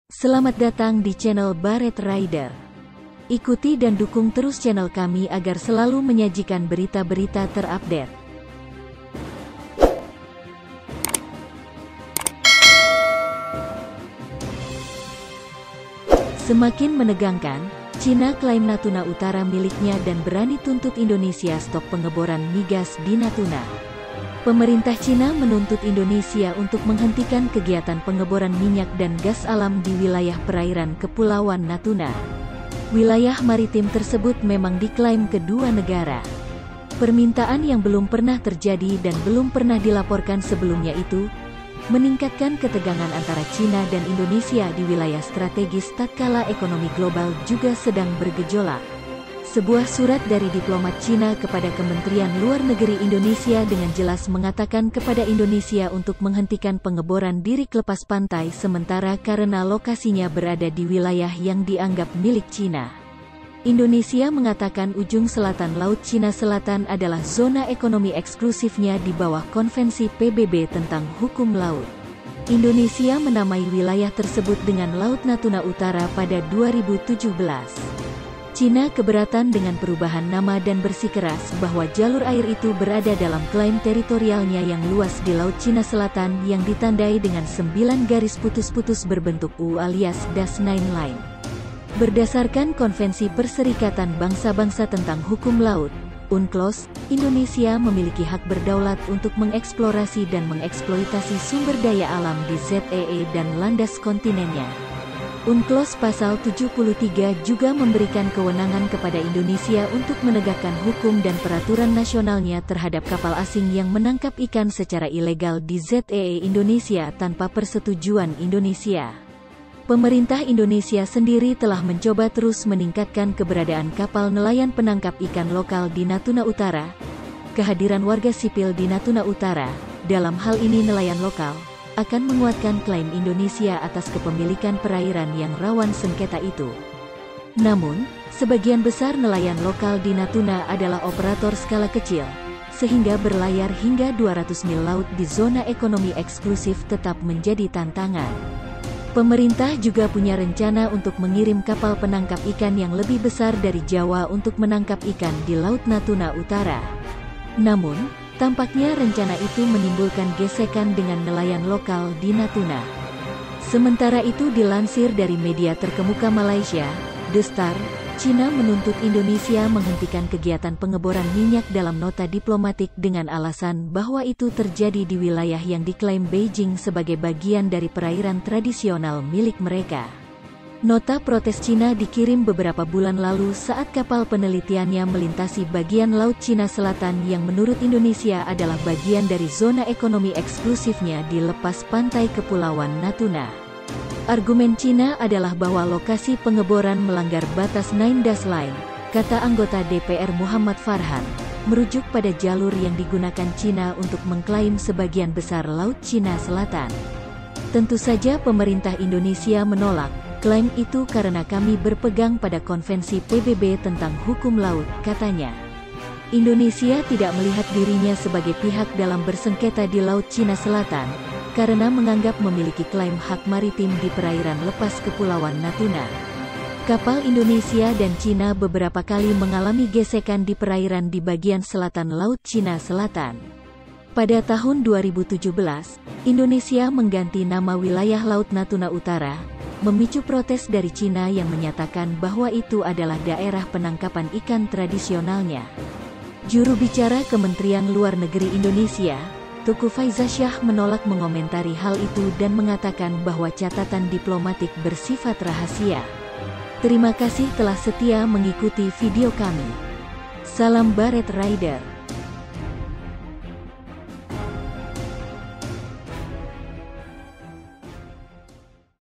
Selamat datang di channel Baret Rider. Ikuti dan dukung terus channel kami agar selalu menyajikan berita-berita terupdate. Semakin menegangkan, Cina klaim Natuna Utara miliknya dan berani tuntut Indonesia stop pengeboran migas di Natuna. Pemerintah Cina menuntut Indonesia untuk menghentikan kegiatan pengeboran minyak dan gas alam di wilayah perairan Kepulauan Natuna. Wilayah maritim tersebut memang diklaim kedua negara. Permintaan yang belum pernah terjadi dan belum pernah dilaporkan sebelumnya itu, meningkatkan ketegangan antara Cina dan Indonesia di wilayah strategis tatkala ekonomi global juga sedang bergejolak. Sebuah surat dari diplomat Cina kepada Kementerian Luar Negeri Indonesia dengan jelas mengatakan kepada Indonesia untuk menghentikan pengeboran di lepas pantai sementara karena lokasinya berada di wilayah yang dianggap milik Cina. Indonesia mengatakan ujung selatan Laut Cina Selatan adalah zona ekonomi eksklusifnya di bawah Konvensi PBB tentang hukum laut. Indonesia menamai wilayah tersebut dengan Laut Natuna Utara pada 2017. Cina keberatan dengan perubahan nama dan bersikeras bahwa jalur air itu berada dalam klaim teritorialnya yang luas di Laut Cina Selatan yang ditandai dengan 9 garis putus-putus berbentuk U alias #9 line. Berdasarkan Konvensi Perserikatan Bangsa-Bangsa tentang Hukum Laut, UNCLOS, Indonesia memiliki hak berdaulat untuk mengeksplorasi dan mengeksploitasi sumber daya alam di ZEE dan landas kontinennya. UNCLOS Pasal 73 juga memberikan kewenangan kepada Indonesia untuk menegakkan hukum dan peraturan nasionalnya terhadap kapal asing yang menangkap ikan secara ilegal di ZEE Indonesia tanpa persetujuan Indonesia. Pemerintah Indonesia sendiri telah mencoba terus meningkatkan keberadaan kapal nelayan penangkap ikan lokal di Natuna Utara. Kehadiran warga sipil di Natuna Utara, dalam hal ini nelayan lokal, akan menguatkan klaim Indonesia atas kepemilikan perairan yang rawan sengketa itu. Namun, sebagian besar nelayan lokal di Natuna adalah operator skala kecil, sehingga berlayar hingga 200 mil laut di zona ekonomi eksklusif tetap menjadi tantangan. Pemerintah juga punya rencana untuk mengirim kapal penangkap ikan yang lebih besar dari Jawa untuk menangkap ikan di Laut Natuna Utara. Namun, tampaknya rencana itu menimbulkan gesekan dengan nelayan lokal di Natuna. Sementara itu dilansir dari media terkemuka Malaysia, The Star, Cina menuntut Indonesia menghentikan kegiatan pengeboran minyak dalam nota diplomatik dengan alasan bahwa itu terjadi di wilayah yang diklaim Beijing sebagai bagian dari perairan tradisional milik mereka. Nota protes Cina dikirim beberapa bulan lalu saat kapal penelitiannya melintasi bagian Laut Cina Selatan yang menurut Indonesia adalah bagian dari zona ekonomi eksklusifnya di lepas pantai Kepulauan Natuna. Argumen Cina adalah bahwa lokasi pengeboran melanggar batas 9 line, kata anggota DPR Muhammad Farhan, merujuk pada jalur yang digunakan Cina untuk mengklaim sebagian besar Laut Cina Selatan. Tentu saja pemerintah Indonesia menolak klaim itu karena kami berpegang pada Konvensi PBB tentang hukum laut, katanya. Indonesia tidak melihat dirinya sebagai pihak dalam bersengketa di Laut Cina Selatan, karena menganggap memiliki klaim hak maritim di perairan lepas Kepulauan Natuna. Kapal Indonesia dan Cina beberapa kali mengalami gesekan di perairan di bagian selatan Laut Cina Selatan. Pada tahun 2017, Indonesia mengganti nama wilayah Laut Natuna Utara, memicu protes dari Cina yang menyatakan bahwa itu adalah daerah penangkapan ikan tradisionalnya. Juru bicara Kementerian Luar Negeri Indonesia, Tuku Faizasyah menolak mengomentari hal itu dan mengatakan bahwa catatan diplomatik bersifat rahasia. Terima kasih telah setia mengikuti video kami. Salam Baret Rider.